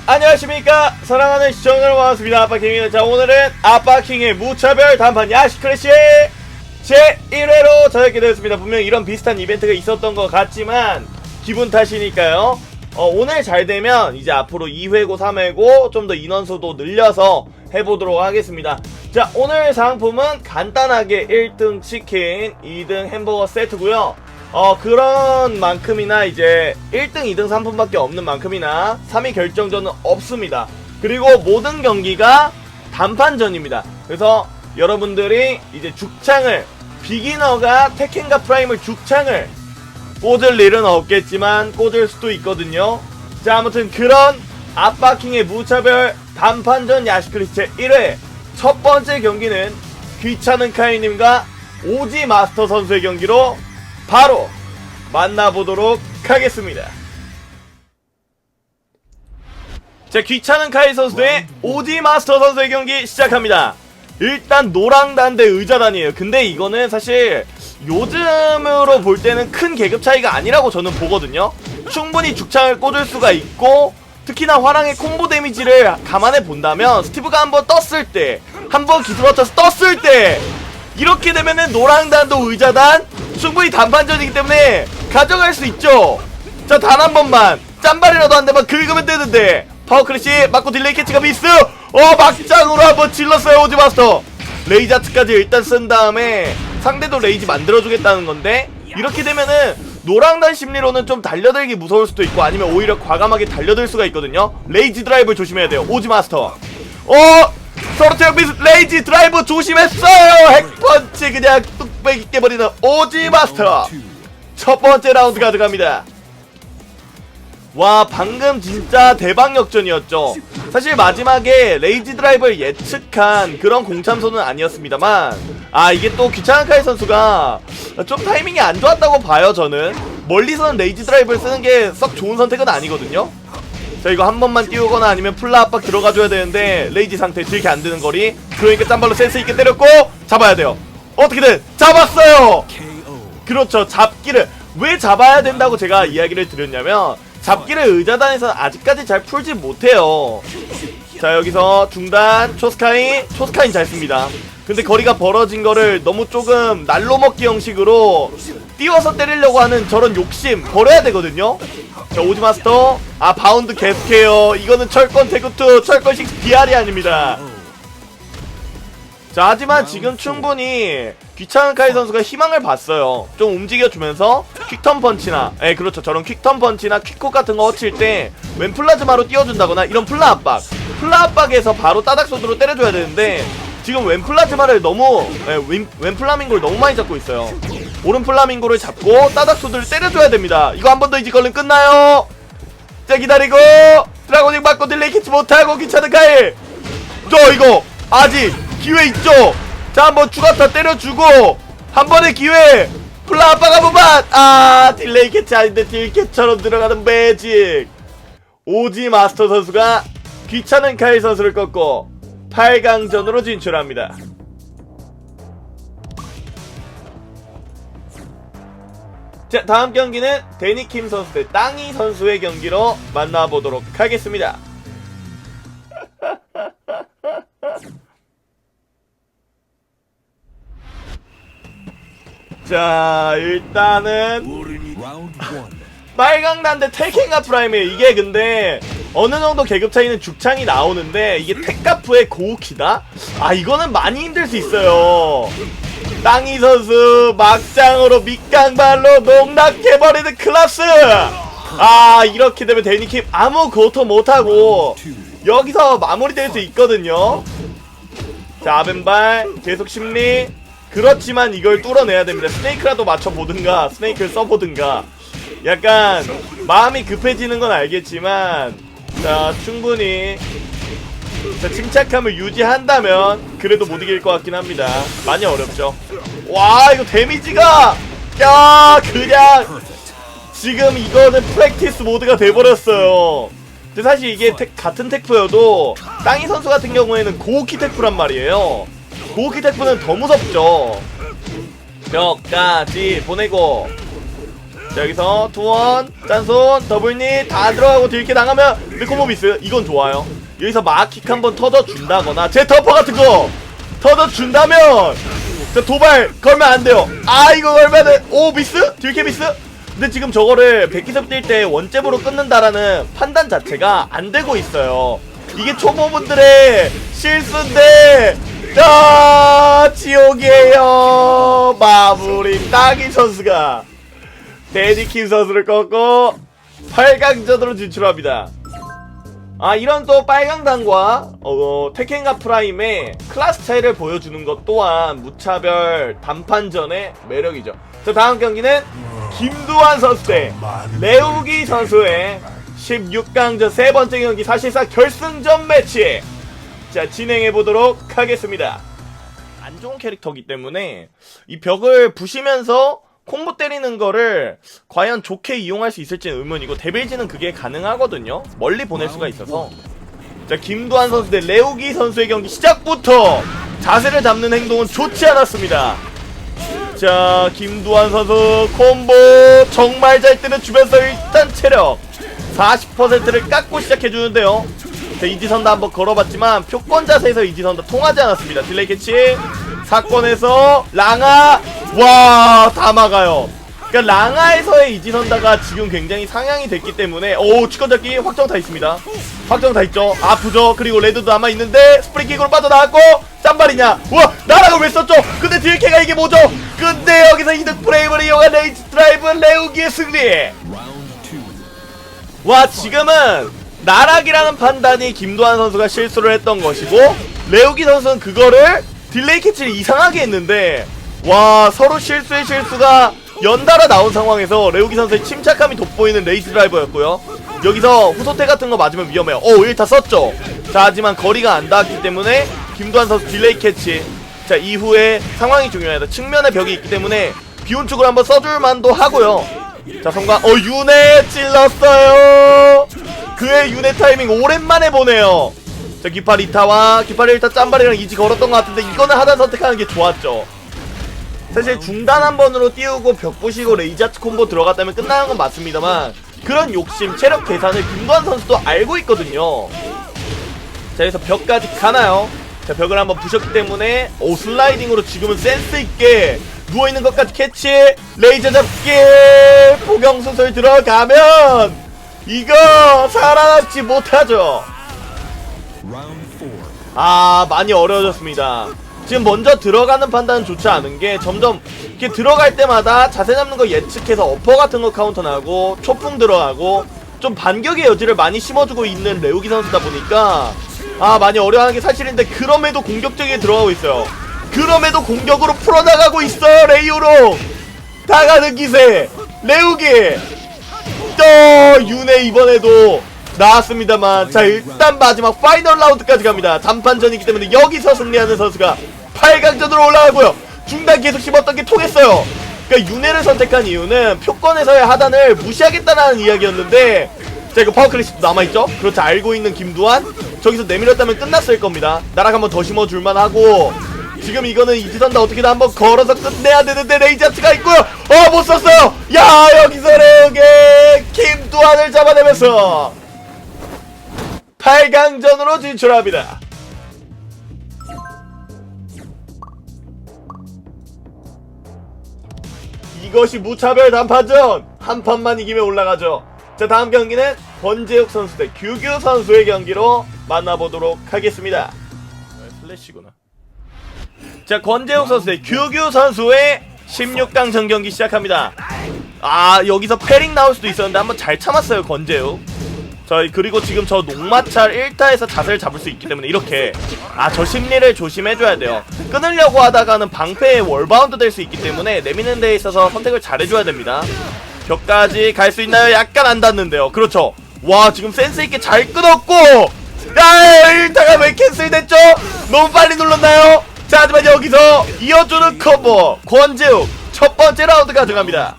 안녕하십니까 사랑하는 시청자 여러분, 반갑습니다. 아빠킹입니다. 자, 오늘은 아빠킹의 무차별 단판 야식 클래시 제 1회로 찾아뵙게 되었습니다. 분명 이런 비슷한 이벤트가 있었던 것 같지만 기분 탓이니까요. 오늘 잘 되면 이제 앞으로 2회고 3회고 좀 더 인원수도 늘려서 해보도록 하겠습니다. 자, 오늘 상품은 간단하게 1등 치킨, 2등 햄버거 세트고요. 그런 만큼이나 이제 1등, 2등 상품밖에 없는 만큼이나 3위 결정전은 없습니다. 그리고 모든 경기가 단판전입니다. 그래서 여러분들이 이제 죽창을, 비기너가 테켄과 프라임을 죽창을 꽂을 일은 없겠지만 꽂을 수도 있거든요. 자, 아무튼 그런 아빠킹의 무차별 단판전 야식클래시 제 1회 첫 번째 경기는 귀찮은 카이님과 오지 마스터 선수의 경기로 바로 만나보도록 하겠습니다. 자, 귀찮은 카이 선수 대 오지 마스터 선수의 경기 시작합니다. 일단 노랑단 대 의자단이에요. 근데 이거는 사실 요즘으로 볼 때는 큰 계급 차이가 아니라고 저는 보거든요. 충분히 죽창을 꽂을 수가 있고, 특히나 화랑의 콤보 데미지를 감안해 본다면 스티브가 한번 떴을 때, 한번 기술어쳐서 떴을 때, 이렇게 되면은 노랑단도 의자단 충분히 단판전이기 때문에 가져갈 수 있죠. 자, 단 한 번만 짠발이라도 한 대만 긁으면 되는데, 파워크래시 맞고 딜레이 캐치가 미스. 막장으로 한번 질렀어요. 오지마스터 레이자트까지 일단 쓴 다음에 상대도 레이지 만들어주겠다는 건데, 이렇게 되면은 노랑단 심리로는 좀 달려들기 무서울 수도 있고, 아니면 오히려 과감하게 달려들 수가 있거든요. 레이지 드라이브 조심해야 돼요. 오지마스터 서로테어 미스 레이지 드라이브 조심했어요. 핵펀치 그냥 뚝배기 깨버리는 오지마스터. 첫 번째 라운드 가져갑니다. 와, 방금 진짜 대박 역전이었죠. 사실 마지막에 레이지 드라이브를 예측한 그런 공참소는 아니었습니다만, 이게 또 귀찮은 카이 선수가 좀 타이밍이 안 좋았다고 봐요. 저는 멀리서는 레이지 드라이브를 쓰는 게 썩 좋은 선택은 아니거든요. 자, 이거 한 번만 띄우거나 아니면 플라 압박 들어가줘야 되는데 레이지 상태 딜게 안 드는 거리. 그러니까 짬발로 센스있게 때렸고 잡아야 돼요. 어떻게든 잡았어요. 그렇죠. 잡기를 왜 잡아야 된다고 제가 이야기를 드렸냐면, 잡기를 의자단에서는 아직까지 잘 풀지 못해요. 자, 여기서 중단 초스카인 잘 씁니다. 근데 거리가 벌어진 거를 너무 조금 날로 먹기 형식으로 띄워서 때리려고 하는 저런 욕심 버려야 되거든요. 자, 오지마스터 바운드 계속해요. 이거는 철권 태그2 철권 6 BR이 아닙니다. 자, 하지만 지금 충분히 귀찮은 카이 선수가 희망을 봤어요. 좀 움직여주면서 퀵턴 펀치나, 그렇죠, 저런 퀵턴 펀치나 퀵콕 같은 거 허칠 때 왼 플라즈마로 띄워준다거나 이런 플라 압박에서 바로 따닥소드로 때려줘야 되는데, 지금 왼 플라즈마를 너무 왼 플라밍고를 너무 많이 잡고 있어요. 오른 플라밍고를 잡고 따닥소드를 때려줘야 됩니다. 이거 한 번 더 이지 걸리면 끝나요. 자, 기다리고 드라고닝 맞고 딜레이 캐치 못하고 귀찮은 카이. 이거 아직 기회 있죠. 자, 한번 추가타 때려주고 한 번의 기회. 플라 압박 한 번만. 딜레이 캐치 아닌데 딜 캐치처럼 들어가는 매직. 오지 마스터 선수가 귀찮은 카이 선수를 꺾고 8강전으로 진출합니다. 자, 다음 경기는 데니킴 선수 대 땅이 선수의 경기로 만나보도록 하겠습니다. 자, 일단은 빨강단 대 테켄과 프라임이에요. 이게 근데 어느정도 계급 차이는 죽창이 나오는데, 이게 테카프의 고우키다? 이거는 많이 힘들 수 있어요. 땅이 선수 막장으로 밑강발로 농락해버리는 클라스. 이렇게 되면 데니킴 아무것도 못하고 여기서 마무리될 수 있거든요. 자, 아벤발 계속 심리. 그렇지만 이걸 뚫어내야 됩니다. 스네이크라도 맞춰보든가 스네이크를 써보든가. 약간 마음이 급해지는 건 알겠지만, 자, 충분히 침착함을 유지한다면 그래도 못 이길 것 같긴 합니다. 많이 어렵죠. 와, 이거 데미지가 그냥 지금 이거는 프랙티스 모드가 돼버렸어요. 근데 사실 이게 같은 테크여도 땅이 선수 같은 경우에는 고우키 테크란 말이에요. 고우키 테크는 더 무섭죠. 벽까지 보내고 자, 여기서 투원, 짠손, 더블니 다 들어가고 딜캐 당하면 콤보비스 이건 좋아요. 여기서 마킥 한번 터져준다거나 제 터퍼 같은거 터져준다면 자, 도발 걸면 안돼요. 아, 이거 걸면은 오 미스? 딜캐 미스? 근데 지금 저거를 백기섭 뛸 때 원잽으로 끊는다라는 판단 자체가 안되고 있어요. 이게 초보분들의 실수인데 자, 지옥이에요. 마무리 따기 선수가 데디킴 선수를 꺾고 8강전으로 진출합니다. 아, 이런 또 빨강단과 테켄과 프라임의 클래스 차이를 보여주는 것 또한 무차별 단판전의 매력이죠. 자, 다음 경기는 김두한 선수 대 레우기 선수의 16강전 세 번째 경기, 사실상 결승전 매치. 자, 진행해보도록 하겠습니다. 안 좋은 캐릭터이기 때문에 이 벽을 부시면서 콤보 때리는 거를 과연 좋게 이용할 수 있을지는 의문이고, 데빌지는 그게 가능하거든요. 멀리 보낼 수가 있어서. 자, 김두한 선수 대 레우기 선수의 경기 시작부터 자세를 잡는 행동은 좋지 않았습니다. 자, 김두한 선수 콤보 정말 잘 때려주면서 일단 체력 40%를 깎고 시작해주는데요. 자, 이지선다 한번 걸어봤지만 표권 자세에서 이지선다 통하지 않았습니다. 딜레이 캐치 사건에서 랑아, 와, 다 막아요. 그러니까 랑아에서의 이지선다가 지금 굉장히 상향이 됐기 때문에, 오, 치권 잡기 확정 다 있습니다. 확정 다 있죠. 아프죠. 그리고 레드도 남아있는데 스프링킥으로 빠져나왔고 짠발이냐. 우와, 나락을 왜 썼죠? 근데 딜캐가 이게 뭐죠? 근데 여기서 이득 프레임을 이용한 레이지 드라이브 레우기의 승리. 와, 지금은 나락이라는 판단이 김도한 선수가 실수를 했던 것이고, 레우기 선수는 그거를 딜레이 캐치를 이상하게 했는데, 와, 서로 실수의 실수가 연달아 나온 상황에서 레우기 선수의 침착함이 돋보이는 레이지 드라이버였고요. 여기서 후소태 같은 거 맞으면 위험해요. 오, 1타 썼죠. 자, 하지만 거리가 안 닿았기 때문에 김도한 선수 딜레이 캐치. 자, 이후에 상황이 중요합니다. 측면에 벽이 있기 때문에 비운축을 한번 써줄 만도 하고요. 자, 성광, 윤회 찔렀어요. 그의 윤회 타이밍 오랜만에 보네요. 자, 기파 리타와 기파 1타 짬발이랑 이지 걸었던 것 같은데, 이거는 하단 선택하는 게 좋았죠. 사실 중단 한 번으로 띄우고 벽 부시고 레이자트 콤보 들어갔다면 끝나는 건 맞습니다만, 그런 욕심, 체력 계산을 김도한 선수도 알고 있거든요. 자, 그래서 벽까지 가나요? 자, 벽을 한번 부셨기 때문에, 오, 슬라이딩으로 지금은 센스있게 누워있는 것까지 캐치, 레이저 잡기, 포경수술 들어가면 이거 살아남지 못하죠. 아, 많이 어려워졌습니다. 지금 먼저 들어가는 판단은 좋지 않은 게, 점점 이렇게 들어갈 때마다 자세 잡는 거 예측해서 어퍼 같은 거 카운터 나고 초풍 들어가고 좀 반격의 여지를 많이 심어주고 있는 레우기 선수다 보니까, 아, 많이 어려워하는 게 사실인데, 그럼에도 공격적이게 들어가고 있어요. 그럼에도 공격으로 풀어나가고 있어요. 레이오로 다가는 기세 레우기. 또 윤회 이번에도 나왔습니다만, 자, 일단 마지막 파이널 라운드까지 갑니다. 단판전이기 때문에 여기서 승리하는 선수가 8강전으로 올라가고요. 중단 계속 씹었던 게 통했어요. 그러니까 윤회를 선택한 이유는 표권에서의 하단을 무시하겠다는 이야기였는데, 자, 이거 파워클래식도 남아있죠? 그렇죠. 알고 있는 김두한 저기서 내밀었다면 끝났을 겁니다. 나락 한번 더 심어줄만 하고, 지금 이거는 이지선다 어떻게든 한번 걸어서 끝내야 되는데 레이자트가 있고요. 못 썼어요. 야, 여기서 레우게 김두한을 잡아내면서 8강전으로 진출합니다. 이것이 무차별 단판전. 한 판만 이기면 올라가죠. 자, 다음 경기는 권재욱 선수 대 규규 선수의 경기로 만나보도록 하겠습니다. 플래시구나. 자, 권재욱 선수 대 규규 선수의 16강전 경기 시작합니다. 아, 여기서 패링 나올 수도 있었는데 한번 잘 참았어요, 권재욱. 자, 그리고 지금 저 녹마찰 1타에서 자세를 잡을 수 있기 때문에 이렇게, 아, 저 심리를 조심해줘야 돼요. 끊으려고 하다가는 방패에 월바운드 될 수 있기 때문에 내미는 데에 있어서 선택을 잘해줘야 됩니다. 벽까지 갈 수 있나요? 약간 안 닿는데요. 그렇죠. 와, 지금 센스있게 잘 끊었고, 야, 1타가 왜 캔슬됐죠? 너무 빨리 눌렀나요? 자, 하지만 여기서 이어주는 콤보 권재욱 첫 번째 라운드 가져갑니다.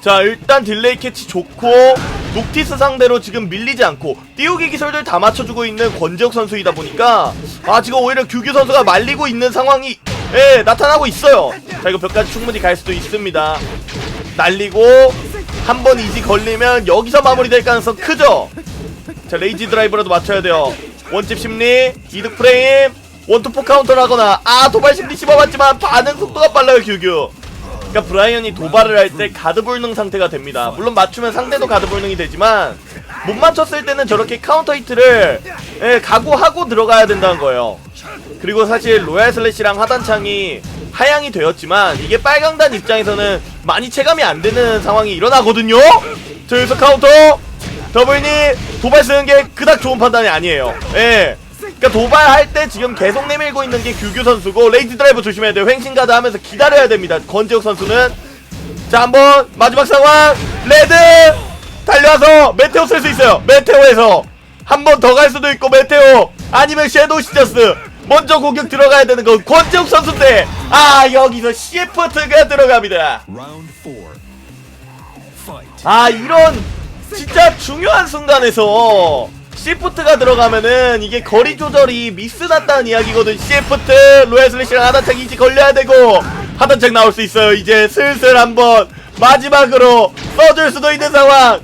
자, 일단 딜레이 캐치 좋고, 녹티스 상대로 지금 밀리지 않고 띄우기 기술들 다 맞춰주고 있는 권재욱 선수이다 보니까, 아, 지금 오히려 규규 선수가 말리고 있는 상황이 예, 나타나고 있어요. 자, 이거 벽까지 충분히 갈 수도 있습니다. 날리고 한 번 이지 걸리면 여기서 마무리될 가능성 크죠. 자, 레이지 드라이브라도 맞춰야 돼요. 원집 심리, 이득 프레임, 원투포 카운터를 하거나, 도발 심리 씹어봤지만 반응 속도가 빨라요, 규규. 그러니까 브라이언이 도발을 할 때 가드 불능 상태가 됩니다. 물론 맞추면 상대도 가드 불능이 되지만 못 맞췄을 때는 저렇게 카운터 히트를 각오하고 들어가야 된다는 거예요. 그리고 사실 로얄 슬래시랑 하단창이 하향이 되었지만 이게 빨강단 입장에서는 많이 체감이 안 되는 상황이 일어나거든요. 자, 여기서 카운터 더블니 도발 쓰는 게 그닥 좋은 판단이 아니에요. 예. 그러니까 도발할 때 지금 계속 내밀고 있는 게 규규 선수고, 레이지 드라이브 조심해야 돼요. 횡신가드 하면서 기다려야 됩니다. 권재욱 선수는. 자, 한번 마지막 상황 레드 달려와서 메테오 쓸 수 있어요. 메테오에서 한 번 더 갈 수도 있고, 메테오 아니면 섀도우 시저스 먼저 공격 들어가야 되는 건 권재욱 선수인데, 여기서 시프트가 들어갑니다. 이런 진짜 중요한 순간에서 시프트가 들어가면은 이게 거리 조절이 미스 났다는 이야기거든. 시프트 로얄 슬래시랑 하단창 이지 걸려야 되고, 하단창 나올 수 있어요. 이제 슬슬 한번 마지막으로 써줄 수도 있는 상황.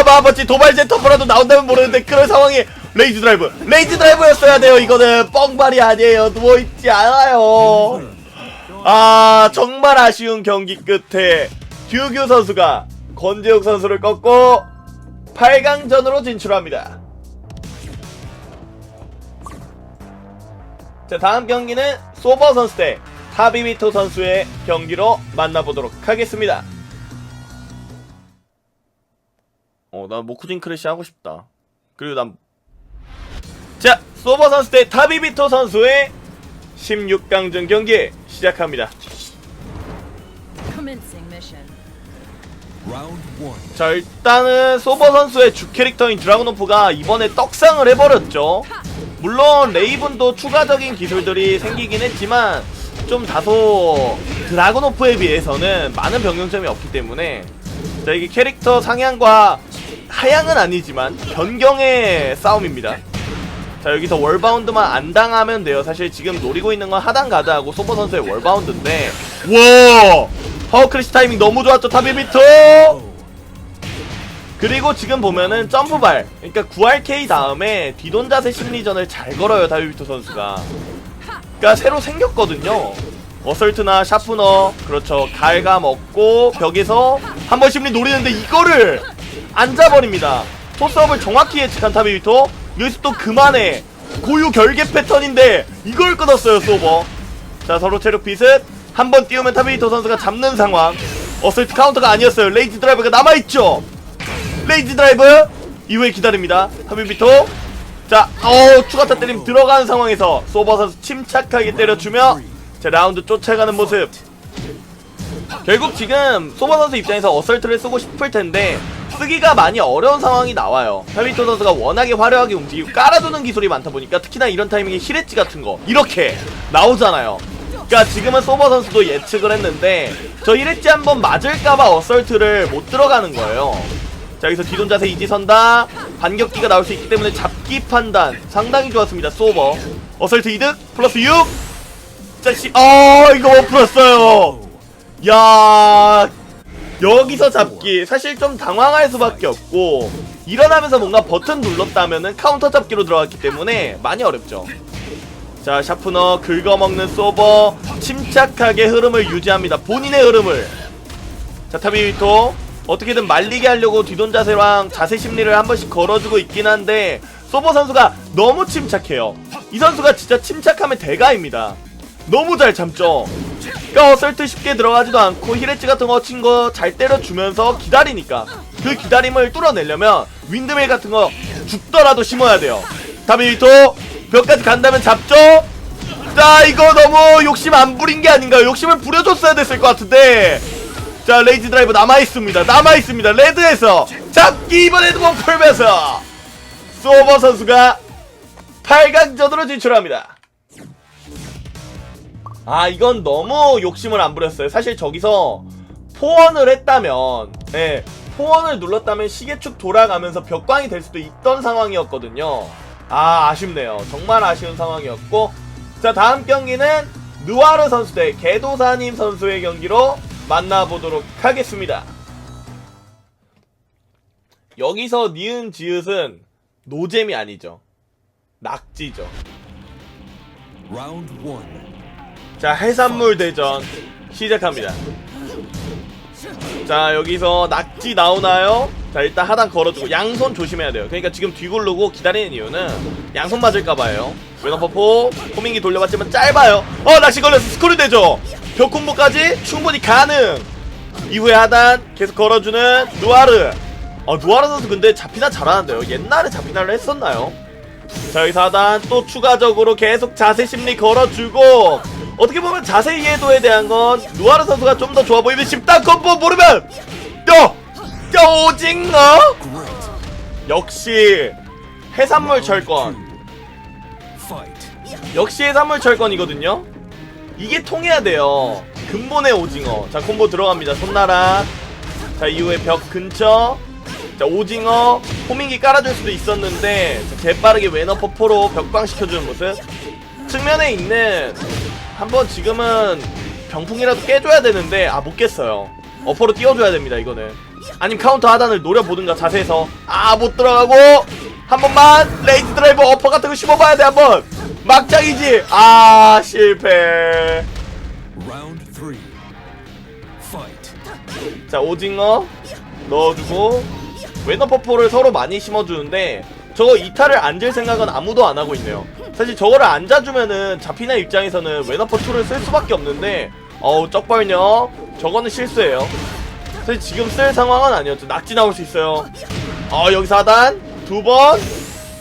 마버치 도발 제터프라도 나온다면 모르는데 그런 상황이 레이지 드라이브였어야 돼요. 이거는 뻥발이 아니에요. 누워있지 않아요. 정말 아쉬운 경기 끝에 규규 선수가 권재욱 선수를 꺾고 8강전으로 진출합니다. 자, 다음 경기는 소버 선수 대 타비비토 선수의 경기로 만나보도록 하겠습니다. 나 모쿠진 크래시 하고 싶다. 그리고 자, 소버 선수 대 타비비토 선수의 16강전 경기 시작합니다. 자, 일단은 소버 선수의 주 캐릭터인 드라군오프가 이번에 떡상을 해버렸죠. 물론 레이븐도 추가적인 기술들이 생기긴 했지만 좀 다소 드라군오프에 비해서는 많은 변경점이 없기 때문에, 자, 이게 캐릭터 상향과 하향은 아니지만 변경의 싸움입니다. 자, 여기서 월바운드만 안 당하면 돼요. 사실 지금 노리고 있는 건 하단 가드하고 소버 선수의 월바운드인데, 와! 파워크래시 타이밍 너무 좋았죠, 타비비토! 그리고 지금 보면은 점프발, 그러니까 9RK 다음에 뒤돈자세 심리전을 잘 걸어요, 타비비토 선수가. 그러니까 새로 생겼거든요. 어설트나 샤프너, 그렇죠, 갈가먹고 벽에서 한번 심리 노리는데 이거를 안 잡아버립니다. 토스업을 정확히 예측한 타비비토. 여기서 또 그만해, 고유 결계 패턴인데 이걸 끊었어요, 소버. 자, 서로 체력 비슷. 한번 띄우면 타비비토 선수가 잡는 상황. 어설트 카운터가 아니었어요. 레이지 드라이브가 남아있죠. 레이지 드라이브 이후에 기다립니다, 타비비토. 자, 추가타 때림 들어가는 상황에서 소버 선수 침착하게 때려주며, 자, 라운드 쫓아가는 모습. 결국 지금 소버 선수 입장에서 어설트를 쓰고 싶을 텐데 쓰기가 많이 어려운 상황이 나와요. 타비비토 선수가 워낙에 화려하게 움직이고 깔아두는 기술이 많다 보니까, 특히나 이런 타이밍에 히레찌 같은 거 이렇게 나오잖아요. 그러니까 지금은 소버 선수도 예측을 했는데 저 히레찌 한번 맞을까봐 어설트를 못 들어가는 거예요. 자, 여기서 뒤돈 자세 이지 선다. 반격기가 나올 수 있기 때문에 잡기 판단 상당히 좋았습니다, 소버. 어설트 이득 플러스 6. 자, 이거 못 풀었어요. 야, 여기서 잡기 사실 좀 당황할 수밖에 없고, 일어나면서 뭔가 버튼 눌렀다면은 카운터 잡기로 들어갔기 때문에 많이 어렵죠. 자, 샤프너 긁어먹는 소버 침착하게 흐름을 유지합니다, 본인의 흐름을. 자, 타비비토 어떻게든 말리게 하려고 뒤돈 자세랑 자세 심리를 한 번씩 걸어주고 있긴 한데 소버 선수가 너무 침착해요. 이 선수가 진짜 침착하면 대가입니다. 너무 잘 참죠. 그러니까 어설트 쉽게 들어가지도 않고 히레찌 같은 거 친 거 잘 때려주면서 기다리니까, 그 기다림을 뚫어내려면 윈드밀 같은 거 죽더라도 심어야 돼요. 타비비토 벽까지 간다면 잡죠. 자, 이거 너무 욕심 안 부린 게 아닌가요? 욕심을 부려줬어야 됐을 것 같은데. 자, 레이지 드라이브 남아있습니다. 레드에서 잡기, 이번에도 못 풀면서 소버 선수가 8강전으로 진출합니다. 이건 너무 욕심을 안 부렸어요. 사실 저기서 포원을 했다면, 포원을 눌렀다면 시계축 돌아가면서 벽광이 될 수도 있던 상황이었거든요. 아쉽네요. 정말 아쉬운 상황이었고, 자, 다음 경기는 느와르 선수 대 개도사님 선수의 경기로 만나보도록 하겠습니다. 여기서 니은 지읒은 노잼이 아니죠. 낙지죠. 자, 해산물 대전 시작합니다. 자, 여기서 낙지 나오나요? 자, 일단 하단 걸어주고 양손 조심해야 돼요. 그러니까 지금 뒤굴르고 기다리는 이유는 양손 맞을까봐요. 웨너퍼포 호밍기 돌려봤지만 짧아요. 낚시 걸려서 스크류 되죠. 벽콤보까지 충분히 가능. 이후에 하단 계속 걸어주는 누아르. 누아르 선수 근데 잡히나 잘하는데요. 옛날에 잡히나를 했었나요? 자, 여기서 하단 또 추가적으로 계속 자세 심리 걸어주고, 어떻게 보면 자세 이해도에 대한 건 누아르 선수가 좀 더 좋아 보이는데 10단 콤보 모르면 오징어. 역시 해산물 철권, 역시 해산물 철권이거든요. 이게 통해야 돼요. 근본의 오징어. 자, 콤보 들어갑니다. 손나락. 자, 이후에 벽 근처. 자, 오징어 호밍기 깔아줄 수도 있었는데, 자, 재빠르게 웨너퍼포로 벽방 시켜주는 모습. 측면에 있는 한번 지금은 병풍이라도 깨줘야 되는데 못 깼어요. 어퍼로 띄워줘야 됩니다. 이거는 아니면 카운터 하단을 노려보든가. 자세에서 못 들어가고 한 번만 레이드 드라이버 어퍼 같은 거 씹어봐야 돼. 한번 막장이지. 실패. 자, 오징어 넣어주고 웨너퍼포를 서로 많이 심어주는데, 저거 이탈을 앉을 생각은 아무도 안 하고 있네요. 사실 저거를 앉아주면은 자피나 입장에서는 웨너퍼 2를 쓸 수밖에 없는데, 쩍벌녀 저거는 실수예요. 사실 지금 쓸 상황은 아니었죠. 낙지 나올 수 있어요. 여기서 하단 두번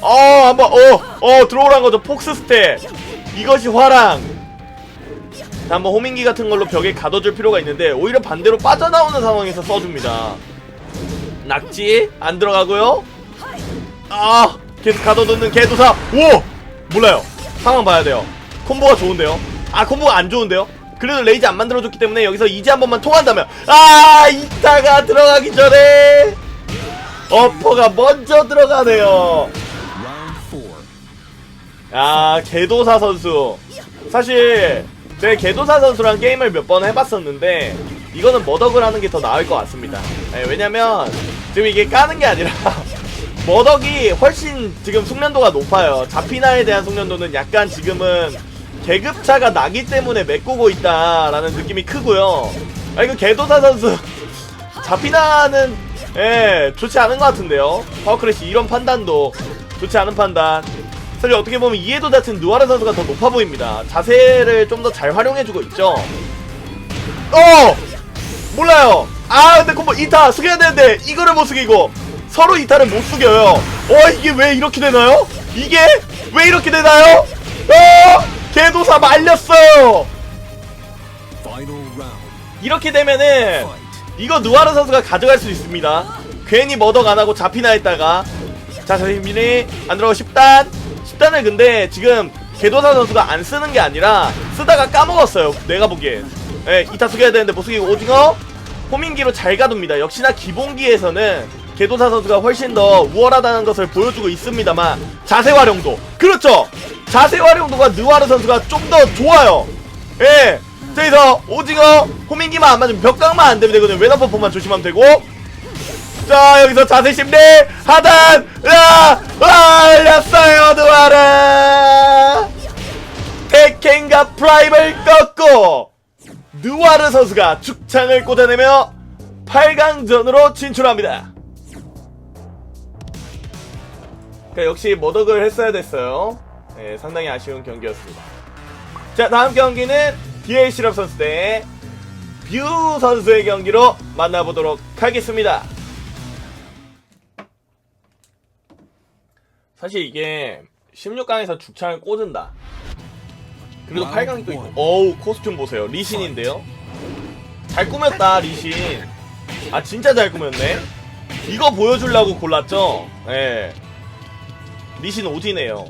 한번 들어오란 거죠. 폭스 스텝. 이것이 화랑. 자, 한번 호밍기 같은 걸로 벽에 가둬줄 필요가 있는데, 오히려 반대로 빠져나오는 상황에서 써줍니다. 낙지 안 들어가고요. 계속 가둬놓는 개도사. 몰라요. 상황 봐야 돼요. 콤보가 좋은데요. 콤보가 안 좋은데요. 그래도 레이지 안 만들어줬기 때문에 여기서 이지 한 번만 통한다면, 이따가 들어가기 전에 어퍼가 먼저 들어가네요. 개도사 선수. 사실 제 개도사 선수랑 게임을 몇 번 해봤었는데, 이거는 머덕을 하는 게 더 나을 것 같습니다. 왜냐면 지금 이게 까는 게 아니라 머덕이 훨씬 지금 숙련도가 높아요. 자피나에 대한 숙련도는 약간 지금은 계급차가 나기 때문에 메꾸고 있다라는 느낌이 크고요. 이거 개도사 선수 자피나는 좋지 않은 것 같은데요. 파워크래시 이런 판단도 좋지 않은 판단. 사실 어떻게 보면 이해도 같은 누아르 선수가 더 높아 보입니다. 자세를 좀 더 잘 활용해주고 있죠. 몰라요. 근데 콤보 이타 숙여야 되는데 이거를 못 숙이고 서로 이타를 못 숙여요. 이게 왜 이렇게 되나요? 이게 왜 이렇게 되나요? 개도사 말렸어요. 이렇게 되면은 이거 누아르 선수가 가져갈 수 있습니다. 괜히 머덕 안하고 자피나 했다가. 자, 자신민이 안 들어가고 10단을 근데 지금 개도사 선수가 안 쓰는 게 아니라 쓰다가 까먹었어요. 내가 보기엔. 이타 숙여야 되는데 못 숙이고 오징어 호밍기로 잘 가둡니다. 역시나 기본기에서는 개도사 선수가 훨씬 더 우월하다는 것을 보여주고 있습니다만, 자세 활용도, 그렇죠! 자세 활용도가 느와르 선수가 좀 더 좋아요. 저기서 오징어 호밍기만 안 맞으면 벽각만 안 되면 되거든요. 웨너퍼포만 조심하면 되고. 자, 여기서 자세 심리 하단. 알렸어요. 느와르 테켄과 프라임을 꺾고 느와르 선수가 축창을 꽂아내며 8강전으로 진출합니다. 역시 머덕을 했어야 됐어요. 상당히 아쉬운 경기였습니다. 자, 다음 경기는 DL 실업 선수 대 뷰 선수의 경기로 만나보도록 하겠습니다. 사실 이게 16강에서 죽창을 꽂은다. 그리고 8강이 또 있고. 코스튬 보세요. 리신인데요. 잘 꾸몄다, 리신. 진짜 잘 꾸몄네. 이거 보여주려고 골랐죠? 리신 오지네요.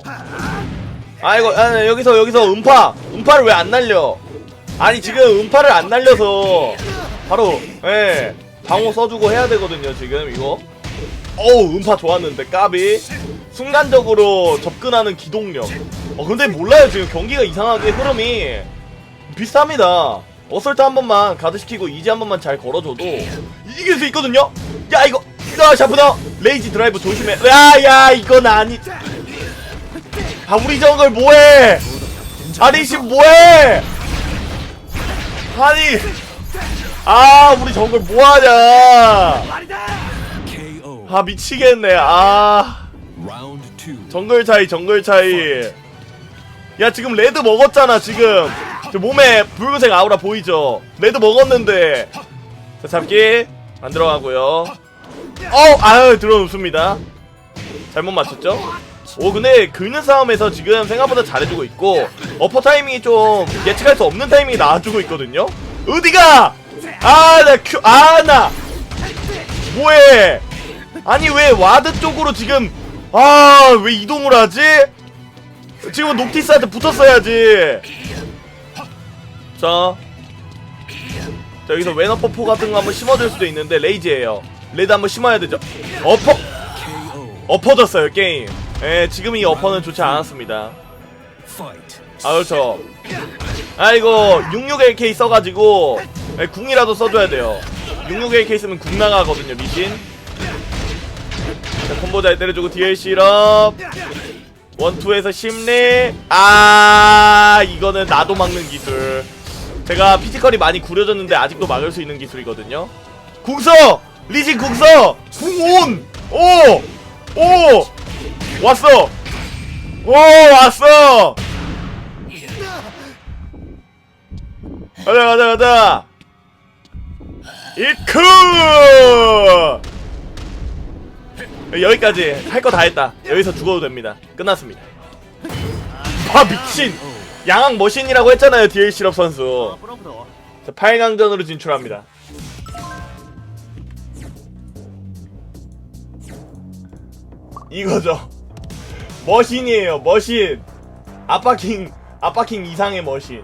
여기서 음파를 왜 안 날려? 지금 음파를 안 날려서 바로 방어 써주고 해야 되거든요. 지금 이거 음파 좋았는데 까비. 순간적으로 접근하는 기동력. 근데 몰라요. 지금 경기가 이상하게 흐름이 비슷합니다. 어설트 한 번만 가드시키고 이지 한 번만 잘 걸어줘도 이길 수 있거든요. 야 이거 샤프다. 레이지 드라이브 조심해. 야야 이건 아니. 아 우리 정글 뭐해? 아리씨 뭐해? 아니 아 우리 정글 뭐하냐? 아 미치겠네. 아 정글 차이. 야 지금 레드 먹었잖아. 지금 저 몸에 붉은색 아우라 보이죠? 레드 먹었는데. 자 잡기 안 들어가고요. 아유 들어놓습니다. 잘못 맞췄죠? 오 근데 긁는 싸움에서 지금 생각보다 잘해주고 있고 어퍼 타이밍이 좀 예측할 수 없는 타이밍이 나와주고 있거든요? 어디가! 나 뭐해! 아니 왜 와드 쪽으로 지금 왜 이동을 하지? 지금 녹티스한테 붙었어야지. 자 여기서 웬어퍼포 같은 거 한번 심어줄 수도 있는데 레이지에요. 레드 한번 심어야 되죠. 엎어졌어요 게임. 예, 지금 이 어퍼는 좋지 않았습니다. 그렇죠. 이거 66LK 써가지고 궁이라도 써줘야 돼요. 66LK 쓰면 궁 나가거든요 리신. 자, 콤보 잘 때려주고 DLC 럽 원투에서 심리. 이거는 나도 막는 기술. 제가 피지컬이 많이 구려졌는데 아직도 막을 수 있는 기술이거든요. 궁서! 리신 궁서! 궁온! 오! 왔어! 왔어! 가자! 이크! 여기까지 할 거 다 했다. 여기서 죽어도 됩니다. 끝났습니다. 미친! 양악 머신이라고 했잖아요 DLC럽 선수. 자 8강전으로 진출합니다. 이거죠. 머신이에요 머신. 아빠킹 이상의 머신.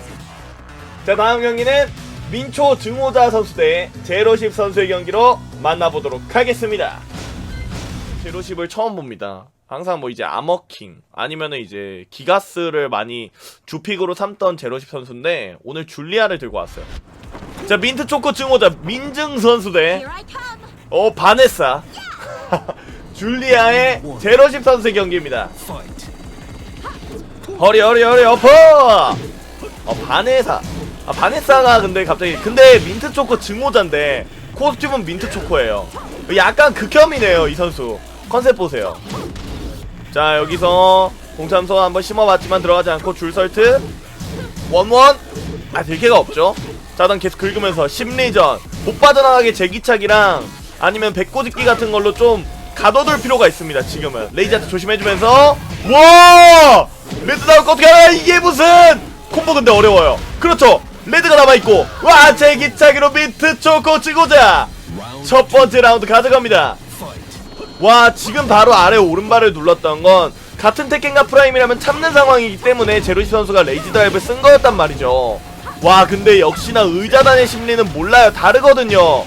자 다음 경기는 민초 증오자 선수 대 제로십 선수의 경기로 만나보도록 하겠습니다. 제로십을 처음 봅니다. 항상 뭐 이제 아머킹 아니면은 이제 기가스를 많이 주픽으로 삼던 제로십 선수인데 오늘 줄리아를 들고 왔어요. 자 민트 초코 증오자 민증 선수 대 바네사 줄리아의 제로십 선수의 경기입니다. 허리 어퍼! 바네사가 근데 민트 초코 증오자인데 코스튬은 민트 초코예요. 약간 극혐이네요 이 선수. 컨셉 보세요. 자 여기서 공참소 한번 심어봤지만 들어가지 않고 줄설트 원원 들개가 없죠. 자 난 계속 긁으면서 심리전 못 빠져나가게 제기착이랑 아니면 백고집기 같은 걸로 좀 가둬둘 필요가 있습니다. 지금은 레이지한테 조심해주면서 와 레드 나올 거 어떻게 알아. 이게 무슨 콤보. 근데 어려워요. 그렇죠. 레드가 남아있고 와 제기차기로 민트 초코 치고자 첫 번째 라운드 가져갑니다. 와 지금 바로 아래 오른발을 눌렀던 건 같은 테켄과 프라임이라면 참는 상황이기 때문에 제로시 선수가 레이지 드라이브를 쓴 거였단 말이죠. 와 근데 역시나 의자단의 심리는 몰라요. 다르거든요.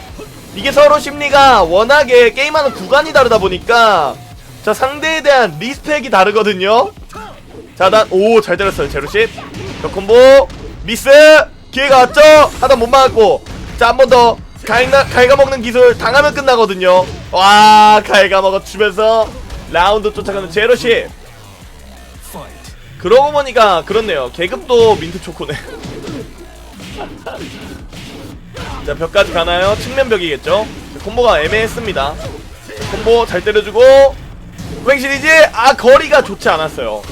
이게 서로 심리가 워낙에 게임하는 구간이 다르다 보니까 자 상대에 대한 리스펙이 다르거든요. 자 난 잘 때렸어요 제로시. 저 콤보 미스 기회가 왔죠. 하다 못 막았고 자 한 번 더 갉아먹는 기술 당하면 끝나거든요. 와 갉아먹어주면서 라운드 쫓아가는 제로시. 그러고 보니까 그렇네요. 계급도 민트 초코네. 자 벽까지 가나요? 측면벽이겠죠. 콤보가 애매했습니다. 콤보 잘 때려주고 횡신이지. 거리가 좋지 않았어요.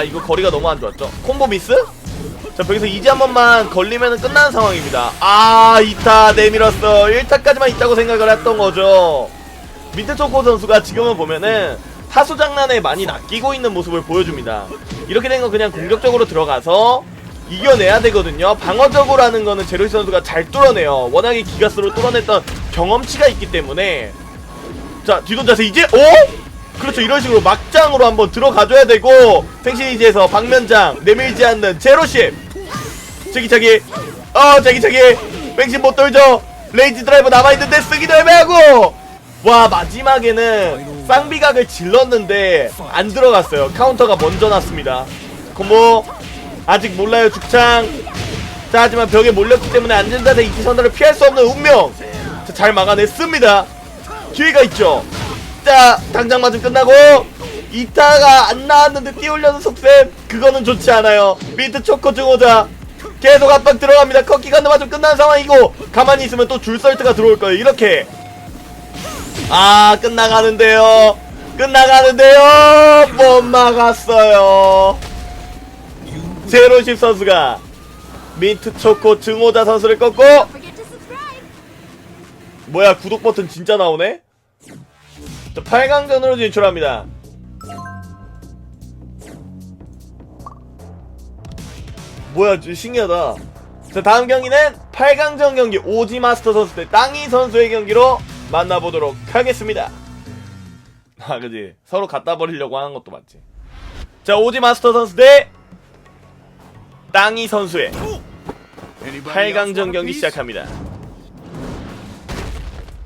이거 거리가 너무 안 좋았죠. 콤보 미스. 자 여기서 이지 한 번만 걸리면 끝나는 상황입니다. 2타 내밀었어. 1타까지만 있다고 생각을 했던 거죠. 민트초코 선수가 지금은 보면은 타수 장난에 많이 낚이고 있는 모습을 보여줍니다. 이렇게 된 건 그냥 공격적으로 들어가서 이겨내야 되거든요. 방어적으로 하는 거는 제로시 선수가 잘 뚫어내요. 워낙에 기가스로 뚫어냈던 경험치가 있기 때문에. 자 뒤돈 자세 이제 그렇죠. 이런 식으로 막장으로 한번 들어가줘야 되고 생신이지에서 방면장 내밀지 않는 제로십. 제기차기 제기차기 맹신 못 돌죠. 레이지 드라이버 남아있는데 쓰기도 애매하고. 와 마지막에는 쌍비각을 질렀는데 안 들어갔어요. 카운터가 먼저 났습니다. 콤보 아직 몰라요. 죽창 자, 하지만 벽에 몰렸기 때문에 안전자세 이지 선언을 피할 수 없는 운명. 자, 잘 막아냈습니다. 기회가 있죠. 자, 당장 맞으면 끝나고 이타가 안 나왔는데 띄우려는 속셈, 그거는 좋지 않아요. 미트 초코 증오자 계속 압박 들어갑니다. 컷기가 맞으면 끝나는 상황이고, 가만히 있으면 또 줄설트가 들어올 거예요. 이렇게 끝나가는데요. 못 막았어요. 제로십 선수가 민트 초코 증오자 선수를 꺾고, 뭐야, 구독 버튼 진짜 나오네? 자, 8강전으로 진출합니다. 뭐야, 신기하다. 자, 다음 경기는 8강전 경기 오지 마스터 선수 대 땅이 선수의 경기로 만나보도록 하겠습니다. 그지, 서로 갖다 버리려고 하는 것도 맞지. 자, 오지 마스터 선수 대 땅이 선수의 8강전 경기 시작합니다.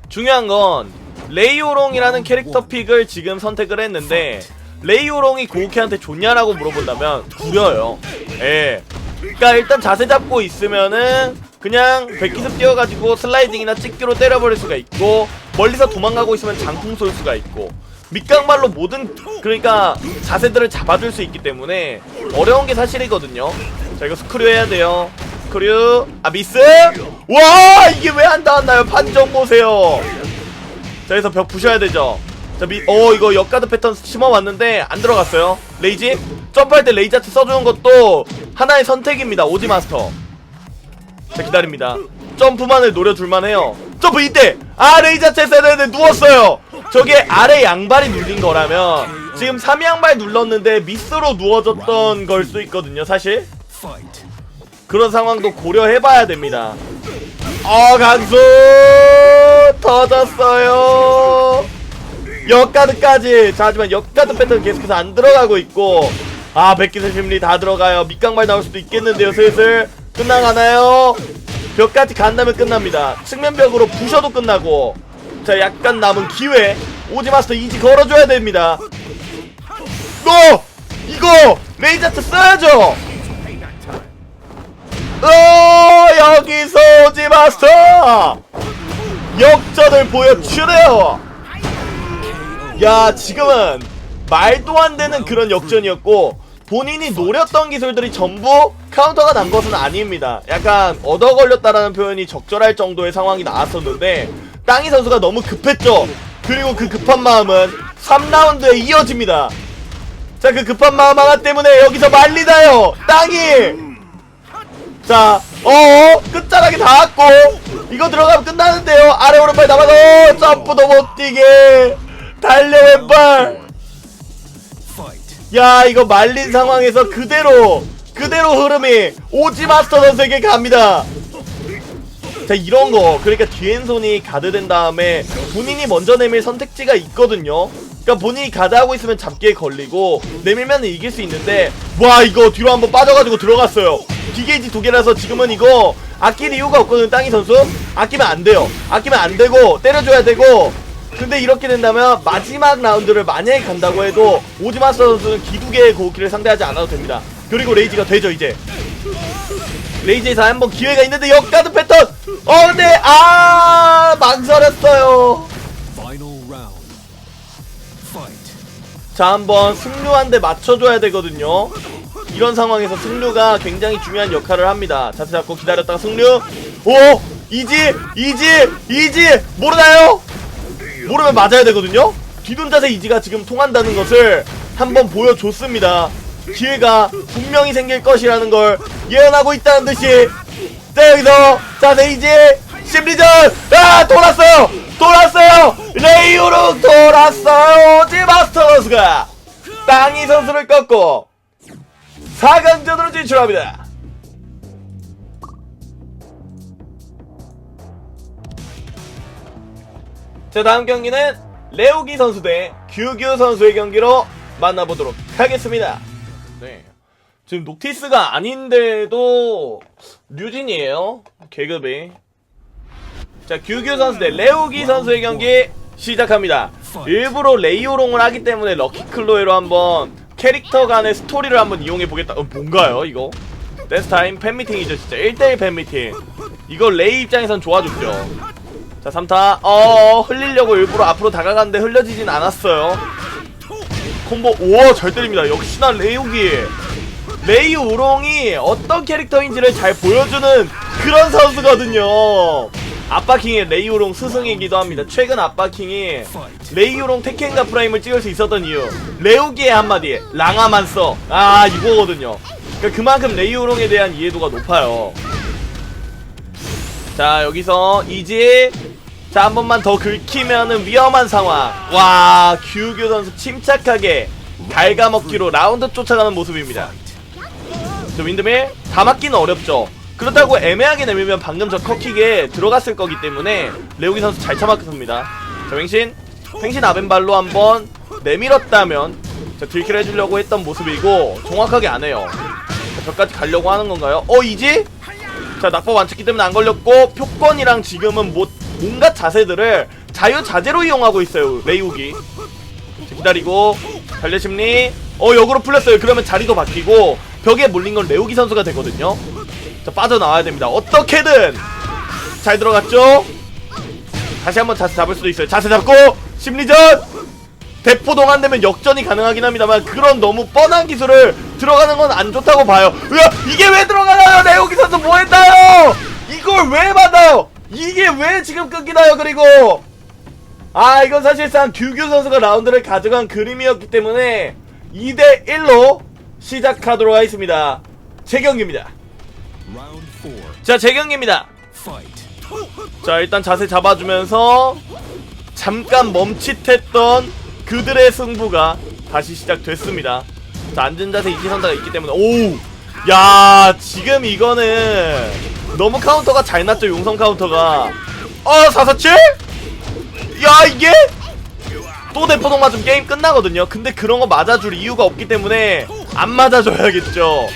중요한 건 레이오롱이라는 캐릭터 픽을 지금 선택을 했는데, 레이오롱이 고우케한테 좋냐라고 물어본다면 구려요. 예. 그니까 일단 자세 잡고 있으면은 그냥 백기습 뛰어가지고 슬라이딩이나 찍기로 때려버릴 수가 있고, 멀리서 도망가고 있으면 장풍 쏠 수가 있고, 밑강발로 모든, 그러니까 자세들을 잡아줄 수 있기 때문에 어려운 게 사실이거든요. 자, 이거 스크류 해야 돼요. 스크류. 미스. 와, 이게 왜 안 닿았나요? 판정 보세요. 자, 여기서 벽 부셔야 되죠. 자, 이거 역가드 패턴 심어왔는데 안 들어갔어요. 레이지 점프할 때 레이지 아트 써주는 것도 하나의 선택입니다. 오지 마스터. 자, 기다립니다. 점프만을 노려줄만 해요. 점프 이때! 레이지 아트 했어야 되는데 누웠어요. 저게 아래 양발이 눌린 거라면 지금 3양발 눌렀는데 미스로 누워졌던 걸 수도 있거든요, 사실. 그런 상황도 고려해봐야 됩니다. 강수 터졌어요. 역가드까지. 자, 하지만 역가드 패턴 계속해서 안 들어가고 있고, 백기슬 심리 다 들어가요. 밑강발 나올 수도 있겠는데요. 슬슬 끝나가나요? 벽까지 간다면 끝납니다. 측면벽으로 부셔도 끝나고. 자, 약간 남은 기회. 오지마스터 이지 걸어줘야 됩니다. 이거 레이저트 써야죠. 여기서 오지마스터 역전을 보여주네요. 야, 지금은 말도 안 되는 그런 역전이었고, 본인이 노렸던 기술들이 전부 카운터가 난 것은 아닙니다. 약간 얻어 걸렸다라는 표현이 적절할 정도의 상황이 나왔었는데, 땅이 선수가 너무 급했죠. 그리고 그 급한 마음은 3라운드에 이어집니다. 자, 그 급한 마음 하나 때문에 여기서 말리나요, 땅이. 자, 끝자락에 닿았고, 이거 들어가면 끝나는데요. 아래 오른발 남아서 점프도 못 뛰게 달려 왼발. 야, 이거 말린 상황에서 그대로 흐름이 오지마스터 선수에게 갑니다. 자, 이런거, 그러니까 뒤엔손이 가드된 다음에 본인이 먼저 내밀 선택지가 있거든요. 그러니까 본인이 가드하고 있으면 잡기에 걸리고 내밀면 이길 수 있는데, 와, 이거 뒤로 한번 빠져가지고 들어갔어요. 디게이지 2개라서 지금은 이거 아낄 이유가 없거든. 땅이 선수 아끼면 안 돼요. 아끼면 안 되고 때려줘야 되고. 근데 이렇게 된다면 마지막 라운드를 만약에 간다고 해도 오지마스터 선수는 기두개의 고우키를 상대하지 않아도 됩니다. 그리고 레이지가 되죠. 이제 레이지에서 한번 기회가 있는데 역가드 패턴. 근데 망설였어요. 자, 한번 승류 한 대 맞춰줘야 되거든요. 이런 상황에서 승류가 굉장히 중요한 역할을 합니다. 자세 잡고 기다렸다가 승류. 이지 모르나요? 모르면 맞아야 되거든요. 뒤돈 자세 이지가 지금 통한다는 것을 한번 보여줬습니다. 기회가 분명히 생길 것이라는 걸 예언하고 있다는 듯이. 자, 여기서 자세 이지 심리전. 돌았어요. 레이오롱 돌았어요. 오지마스터 선수가 땅이 선수를 꺾고 4강전으로 진출합니다. 자, 다음 경기는 레오기 선수 대 규규 선수의 경기로 만나보도록 하겠습니다. 네, 지금 녹티스가 아닌데도 류진이에요, 계급이. 자, 규규 선수 대 레오기 선수의 경기 시작합니다. 일부러 레이오롱을 하기 때문에 럭키클로에로 한번 캐릭터 간의 스토리를 한번 이용해보겠다. 뭔가요 이거? 댄스타임 팬미팅이죠. 진짜 1대1 팬미팅. 이거 레이 입장에선 좋아 죽죠. 자 3타 흘리려고 일부러 앞으로 다가갔는데 흘려지진 않았어요. 콤보 우와 잘 때립니다. 역시나 레이우기. 레이 우롱이 어떤 캐릭터인지를 잘 보여주는 그런 선수거든요. 아빠킹의 레이우롱 스승이기도 합니다. 최근 아빠킹이 레이우롱 테켄과 프라임을 찍을 수 있었던 이유, 레오기의 한마디 랑아만 써. 아 이거거든요. 그러니까 그만큼 레이우롱에 대한 이해도가 높아요. 자 여기서 이지 자 한번만 더 긁히면은 위험한 상황. 와 규규 선수 침착하게 갉아먹기로 라운드 쫓아가는 모습입니다. 저 윈드밀 다 맞기는 어렵죠. 그렇다고 애매하게 내밀면 방금 저 컷킥에 들어갔을 거기 때문에 레오기 선수 잘 참았습니다. 자 횡신 아벤발로 한번 내밀었다면 자 딜킬 해주려고 했던 모습이고 정확하게 안해요. 자 저까지 가려고 하는 건가요? 이지? 자 낙법 안 쳤기 때문에 안 걸렸고 표권이랑 지금은 온갖 자세들을 자유자재로 이용하고 있어요 레이욱이. 자 기다리고 달려심리 역으로 풀렸어요. 그러면 자리도 바뀌고 벽에 몰린 건 레오기 선수가 되거든요. 자 빠져나와야 됩니다. 어떻게든 잘 들어갔죠? 다시 한번 자세 잡을 수도 있어요. 자세 잡고 심리전! 대포동 안 되면 역전이 가능하긴 합니다만 그런 너무 뻔한 기술을 들어가는 건 안 좋다고 봐요. 으아! 이게 왜 들어가나요? 레오기 선수 뭐 했나요? 이걸 왜 받아요? 이게 왜 지금 끊기나요? 그리고 이건 사실상 규규 선수가 라운드를 가져간 그림이었기 때문에 2대1로 시작하도록 하겠습니다. 재경기입니다. 자 재경기입니다. 자 일단 자세 잡아주면서 잠깐 멈칫했던 그들의 승부가 다시 시작됐습니다. 자 앉은 자세 이지선다가 있기 때문에 야 지금 이거는 너무 카운터가 잘 났죠. 용성 카운터가 447? 야 이게 또 대포동 맞으면 게임 끝나거든요. 근데 그런거 맞아줄 이유가 없기 때문에 안 맞아줘야겠죠.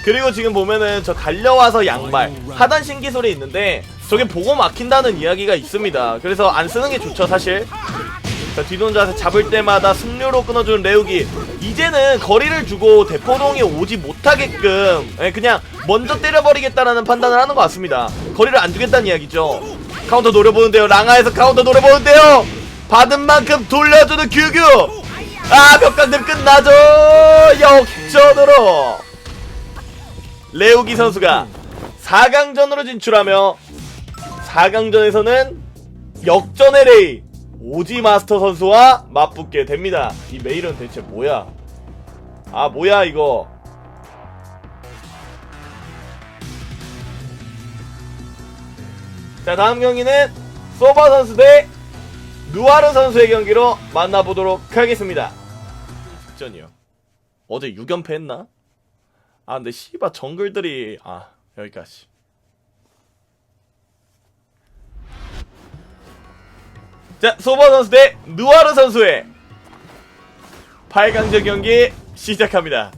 그리고 지금 보면은 저 달려와서 양발 하단 신기술이 있는데 저게 보고 막힌다는 이야기가 있습니다. 그래서 안 쓰는게 좋죠 사실. 자 뒤도는 자세 잡을 때마다 승류로 끊어주는 레오기. 이제는 거리를 주고 대포동이 오지 못하게끔 그냥 먼저 때려버리겠다라는 판단을 하는 것 같습니다. 거리를 안 주겠다는 이야기죠. 카운터 노려보는데요. 랑아에서 카운터 노려보는데요. 받은 만큼 돌려주는 규규. 벽강림 끝나죠. 역전으로 레오기 선수가 4강전으로 진출하며 4강전에서는 역전의 레이 오지 마스터 선수와 맞붙게 됩니다. 이 메일은 대체 뭐야? 뭐야 이거. 자 다음 경기는 소바 선수 대 누아르 선수의 경기로 만나보도록 하겠습니다. 직전이요. 어제 6연패 했나? 근데 씨바 정글들이 여기까지. 자 소바 선수 대 누아르 선수의 8강전 경기 시작합니다.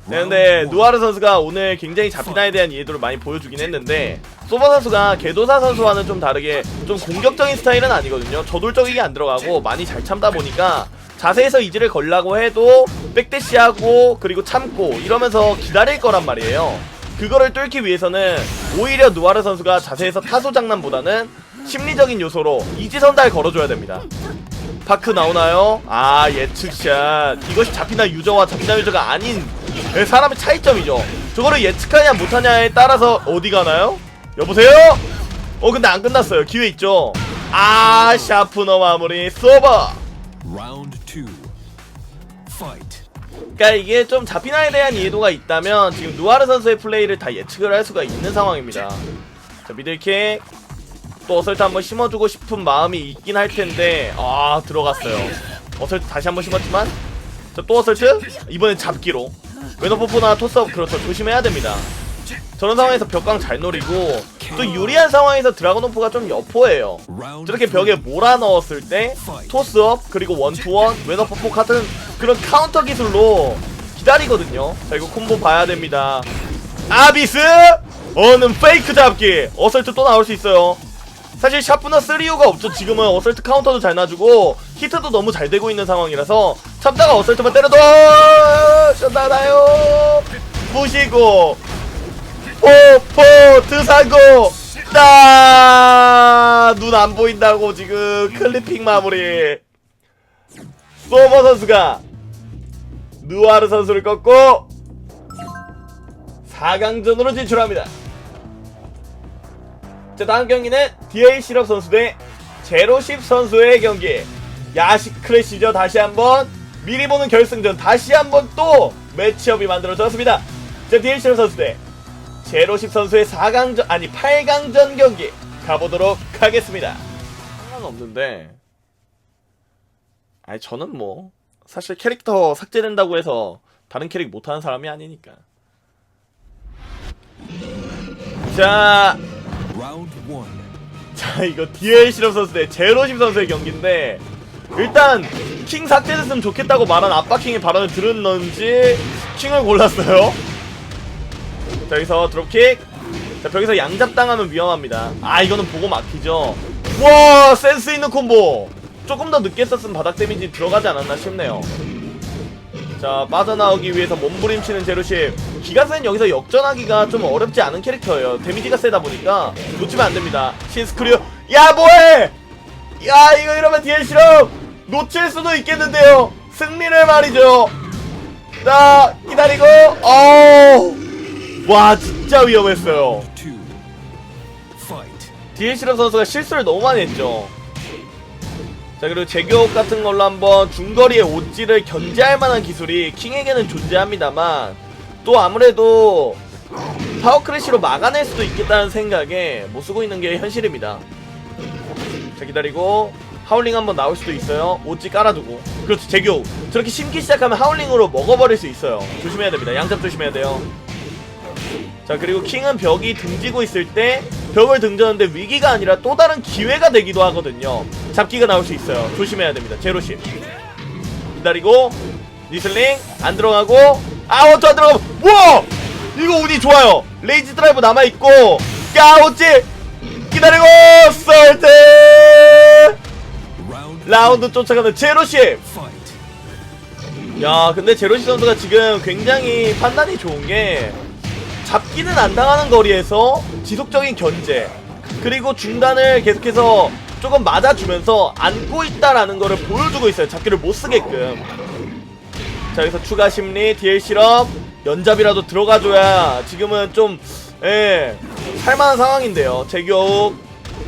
네, 근데 누아르 선수가 오늘 굉장히 잡히나에 대한 이해도를 많이 보여주긴 했는데 소바 선수가 개도사 선수와는 좀 다르게 좀 공격적인 스타일은 아니거든요. 저돌적이게 안 들어가고 많이 잘 참다 보니까 자세에서 이지를 걸라고 해도 백대시하고 그리고 참고 이러면서 기다릴 거란 말이에요. 그거를 뚫기 위해서는 오히려 누아르 선수가 자세에서 타소 장난보다는 심리적인 요소로 이지선달 걸어줘야 됩니다. 파크 나오나요? 예측샷. 이것이 잡히나 유저와 잡히나 유저가 아닌 사람의 차이점이죠. 저거를 예측하냐 못하냐에 따라서 어디 가나요? 여보세요? 근데 안 끝났어요. 기회 있죠. 샤프너 마무리 서버. 그러니까 이게 좀 잡히나에 대한 이해도가 있다면 지금 누아르 선수의 플레이를 다 예측을 할 수가 있는 상황입니다. 자 미들킥 또 어설트 한번 심어주고 싶은 마음이 있긴 할 텐데 들어갔어요. 어설트 다시 한번 심었지만 자 또 어설트 이번엔 잡기로 웨너포포나 토스업 그렇죠. 조심해야 됩니다. 저런 상황에서 벽광 잘 노리고 또 유리한 상황에서 드라곤오프가 좀 여포예요. 저렇게 벽에 몰아넣었을 때 토스업 그리고 원투원 웨너포포 같은 그런 카운터 기술로 기다리거든요. 자 이거 콤보 봐야 됩니다. 아비스! 는 페이크 잡기. 어설트 또 나올 수 있어요. 사실 샤프너 3U가 없죠. 지금은 어설트 카운터도 잘 놔주고 히트도 너무 잘 되고 있는 상황이라서 참다가 어설트만 때려도 션나나요 부시고 포 드사고 눈 안 보인다고 지금 클리핑 마무리. 소머 선수가 느와르 선수를 꺾고 4강전으로 진출합니다. 자, 다음 경기는 DA 실업 선수 대 제로십 선수의 경기. 야식 크래시죠. 다시 한번 미리 보는 결승전, 다시 한번 또 매치업이 만들어졌습니다. 자, DA 실업 선수 대 제로십 선수의 4강전 아니 8강전 경기 가보도록 하겠습니다. 상관없는데, 아니 저는 뭐 사실 캐릭터 삭제된다고 해서 다른 캐릭 못하는 사람이 아니니까. 자, 이거 DL 실업 선수 대 제로십 선수의 경기인데, 일단 킹 삭제됐으면 좋겠다고 말한 아빠킹의 발언을 들었는지 킹을 골랐어요. 자, 여기서 드롭킥. 자, 벽에서 양잡당하면 위험합니다. 아, 이거는 보고 막히죠. 와, 센스 있는 콤보. 조금 더 늦게 썼으면 바닥 데미지 들어가지 않았나 싶네요. 자, 빠져나오기 위해서 몸부림치는 제로십. 기가스는 여기서 역전하기가 좀 어렵지 않은 캐릭터예요. 데미지가 세다 보니까 놓치면 안됩니다. 신스크류. 야, 뭐해! 야, 이거 이러면 DL 실업 놓칠 수도 있겠는데요. 승리를 말이죠. 자, 기다리고. 와, 진짜 위험했어요. DL 실업 선수가 실수를 너무 많이 했죠. 자, 그리고 제교업 같은 걸로 한번 중거리의 오지를 견제할 만한 기술이 킹에게는 존재합니다만, 또 아무래도 파워 크래시로 막아낼 수도 있겠다는 생각에 못 쓰고 있는 게 현실입니다. 자, 기다리고 하울링 한번 나올 수도 있어요. 오지 깔아두고. 그렇죠, 제교업. 저렇게 심기 시작하면 하울링으로 먹어버릴 수 있어요. 조심해야 됩니다. 양잡 조심해야 돼요. 자, 그리고 킹은 벽이 등지고 있을 때 벽을 등졌는데 위기가 아니라 또 다른 기회가 되기도 하거든요. 잡기가 나올 수 있어요. 조심해야 됩니다. 제로십. 기다리고 니슬링 안 들어가고, 원투 안 들어가고. 우와! 이거 운이 좋아요. 레이지 드라이브 남아있고, 야, 어찌 기다리고 썰트 라운드 쫓아가는 제로십. 야, 근데 제로십 선수가 지금 굉장히 판단이 좋은게, 잡기는 안 당하는 거리에서 지속적인 견제, 그리고 중단을 계속해서 조금 맞아주면서 안고 있다라는 거를 보여주고 있어요. 잡기를 못 쓰게끔. 자, 여기서 추가 심리, DL 실업, 연잡이라도 들어가줘야 지금은 좀, 살만한 상황인데요. 제교육,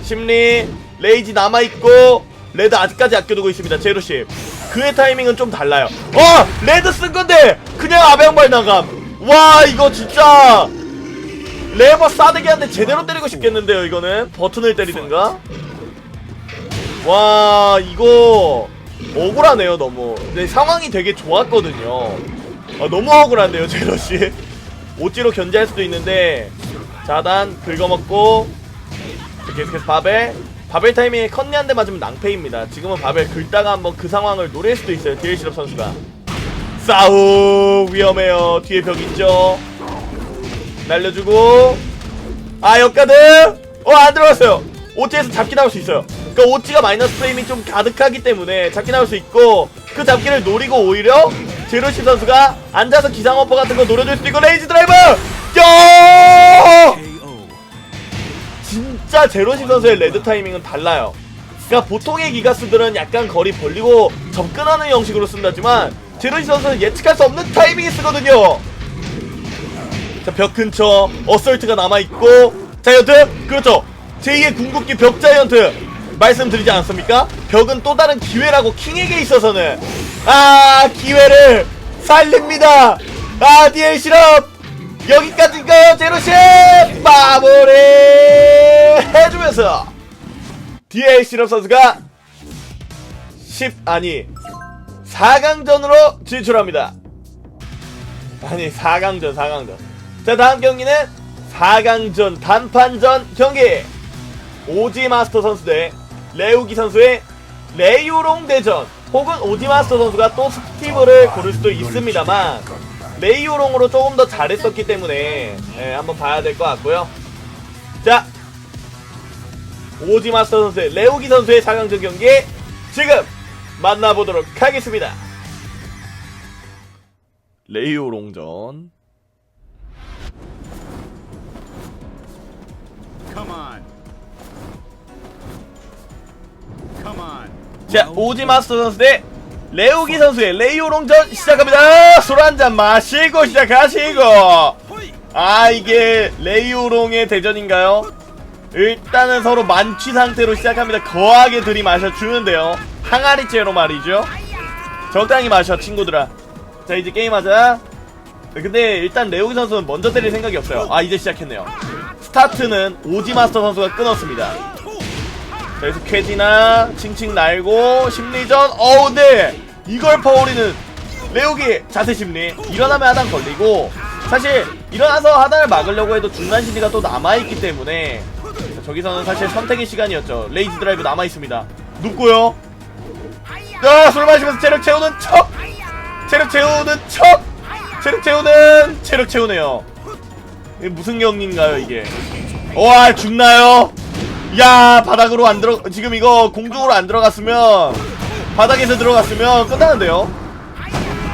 심리, 레이지 남아있고, 레드 아직까지 아껴두고 있습니다. 제로십. 그의 타이밍은 좀 달라요. 레드 쓴 건데! 그냥 아베양발 나감! 와, 이거 진짜 레버 싸대기한테 제대로 때리고 싶겠는데요. 이거는 버튼을 때리든가. 와, 이거 억울하네요. 너무. 근데 상황이 되게 좋았거든요. 너무 억울한데요. 제로씨 오지로 견제할 수도 있는데, 자단 긁어먹고 계속해서 바벨 타이밍에 컨니 한 대 맞으면 낭패입니다. 지금은 바벨 긁다가 한번 그 상황을 노릴 수도 있어요. DL 실업 선수가. 싸움 위험해요. 뒤에 벽 있죠. 날려주고, 역가드. 안 들어갔어요. 오지에서 잡기 나올 수 있어요. 그러니까 오지가 마이너스 프레임이 좀 가득하기 때문에 잡기 나올 수 있고, 그 잡기를 노리고 오히려 제로시 선수가 앉아서 기상어퍼 같은 거 노려줄 수도 있고. 레이지 드라이브. 진짜 제로시 선수의 레드 타이밍은 달라요. 그러니까 보통의 기가스들은 약간 거리 벌리고 접근하는 형식으로 쓴다지만, 제로시 선수는 예측할 수 없는 타이밍이 쓰거든요. 자, 벽 근처 어설트가 남아있고, 자이언트. 그렇죠, 제2의 궁극기 벽 자이언트 말씀드리지 않았습니까? 벽은 또 다른 기회라고 킹에게 있어서는. 기회를 살립니다. DL 실업 여기까지인가요? 제로시 마무리 해주면서 DL 실업 선수가 4강전으로 진출합니다. 4강전. 자, 다음 경기는 4강전 단판전 경기. 오지 마스터 선수 대 레우기 선수의 레이오롱 대전. 혹은 오지 마스터 선수가 또 스티브를 고를 수도 있습니다만, 레이오롱으로 조금 더 잘했었기 때문에 한번 봐야 될 것 같고요. 자, 오지 마스터 선수의 레우기 선수의 4강전 경기 지금 만나보도록 하겠습니다. 레이오롱전. 자, 오지마스터 선수 대 레오기 선수의 레이오롱전 시작합니다. 술 한잔 마시고 시작하시고. 아, 이게 레이오롱의 대전인가요? 일단은 서로 만취 상태로 시작합니다. 거하게 들이마셔 주는데요. 항아리째로 말이죠. 적당히 마셔 친구들아. 자, 이제 게임하자. 근데 일단 레오기 선수는 먼저 때릴 생각이 없어요. 아, 이제 시작했네요. 스타트는 오지마스터 선수가 끊었습니다. 자, 여기서 쾌지나 칭칭 날고 심리전. 네, 이걸 퍼오리는 레오기 자세 심리. 일어나면 하단 걸리고, 사실 일어나서 하단을 막으려고 해도 중간 심리가 또 남아있기 때문에, 자, 저기서는 사실 선택의 시간이었죠. 레이지 드라이브 남아있습니다. 눕고요. 술 마시면서 체력 채우는 척! 체력 채우는 척! 체력 채우네요. 이게 무슨 경기인가요 이게? 와, 죽나요? 야, 바닥으로 안 들어, 지금 이거 공중으로 안 들어갔으면, 바닥에서 들어갔으면 끝나는데요.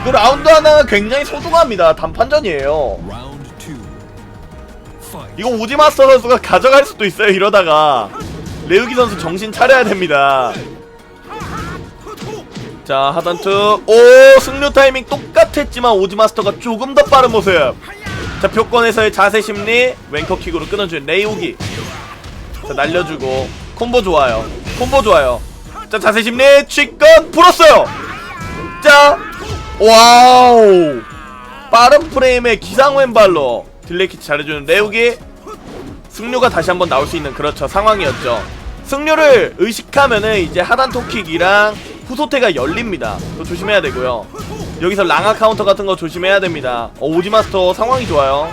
그 라운드 하나가 굉장히 소중합니다. 단판전이에요. 이거 오지마스터 선수가 가져갈 수도 있어요. 이러다가 레오기 선수 정신 차려야 됩니다. 자, 하단투. 승료 타이밍 똑같았지만 오지마스터가 조금 더 빠른 모습. 자, 벽권에서의 자세 심리. 왼커킥으로 끊어준 레이오기. 자, 날려주고. 콤보 좋아요. 콤보 좋아요. 자, 자세 심리. 취권 풀었어요. 자, 와우, 빠른 프레임에 기상 왼발로 딜레이키트 잘해주는 레오기. 승료가 다시 한번 나올 수 있는, 그렇죠, 상황이었죠. 승료를 의식하면은 이제 하단 토킥이랑 후소태가 열립니다. 또 조심해야 되고요. 여기서 랑아 카운터 같은 거 조심해야 됩니다. 오지마스터 상황이 좋아요.